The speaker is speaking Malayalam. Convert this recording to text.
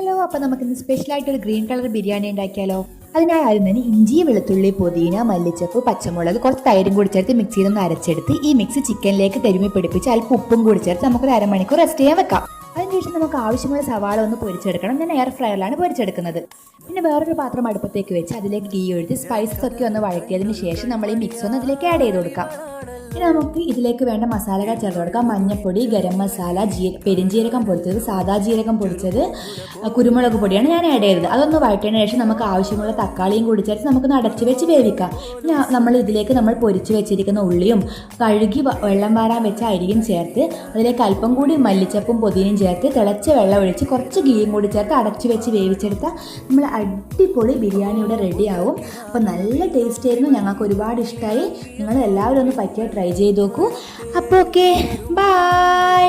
ഹലോ, അപ്പോൾ നമുക്കിന്ന് സ്പെഷ്യലായിട്ടൊരു ഗ്രീൻ കളർ ബിരിയാണി ഉണ്ടാക്കിയാലോ. അതിനായി ആദ്യം തന്നെ ഇഞ്ചി, വെളുത്തുള്ളി, പുതിന, മല്ലിച്ചപ്പ്, പച്ചമുളക്, കുറച്ച് തൈരും കൂടി ചേർത്ത് മിക്സിയിൽ നിന്ന് അരച്ചെടുത്ത് ഈ മിക്സ് ചിക്കനിലേക്ക് തരുമി പിടിപ്പിച്ച് അല്പം ഉപ്പും കൂടി ചേർത്ത് നമുക്കൊരു അരമണിക്കൂർ റെസ്റ്റ് ചെയ്യാൻ വെക്കാം. അതിനുശേഷം നമുക്ക് ആവശ്യമുള്ള സവാള ഒന്ന് പൊരിച്ചെടുക്കണം. ഞാൻ എയർ ഫ്രയറിലാണ് പൊരിച്ചെടുക്കുന്നത്. പിന്നെ വേറൊരു പാത്രം അടുപ്പത്തേക്ക് വെച്ച് അതിലേക്ക് ഗീ ഒഴിച്ച് സ്പൈസസ് ഒക്കെ ഒന്ന് വഴറ്റിയതിന് ശേഷം നമ്മൾ ഈ മിക്സ് ഒന്ന് അതിലേക്ക് ആഡ് ചെയ്ത് കൊടുക്കാം. ഇനി നമുക്ക് ഇതിലേക്ക് വേണ്ട മസാലകൾ ചേർത്ത് കൊടുക്കാം. മഞ്ഞൾപ്പൊടി, ഗരം മസാല, പെരിഞ്ജീരകം പൊടിച്ചത്, സാദാ ജീരകം പൊടിച്ചത്, കുരുമുളക് പൊടിയാണ് ഞാൻ ആഡ് ചെയ്തത്. അതൊന്ന് വഴറ്റിയതിന് ശേഷം നമുക്ക് ആവശ്യമുള്ള തക്കാളിയും കൂടി ചേർത്ത് നമുക്ക് അടച്ചു വെച്ച് വേവിക്കാം. പിന്നെ നമ്മൾ ഇതിലേക്ക് നമ്മൾ പൊരിച്ച് വെച്ചിരിക്കുന്ന ഉള്ളിയും കഴുകി വെള്ളം വാരാൻ വെച്ച അരിയും ചേർത്ത് അതിലേക്ക് അല്പം കൂടി മല്ലിച്ചപ്പും പുതിനയും ചേർത്ത് തിളച്ച വെള്ളം ഒഴിച്ച് കുറച്ച് ഗീയും കൂടി ചേർത്ത് അടച്ചു വെച്ച് വേവിച്ചെടുത്താൽ നമ്മൾ അടിപൊളി ബിരിയാണി ഇവിടെ റെഡിയാവും. അപ്പോൾ നല്ല ടേസ്റ്റ് ആയിരുന്നു, ഞങ്ങൾക്ക് ഒരുപാട് ഇഷ്ടമായി. നിങ്ങൾ എല്ലാവരും ഒന്ന് പറ്റിയ ട്രൈ ചെയ്ത് നോക്കൂ. അപ്പോൾ ഓക്കെ, ബൈ.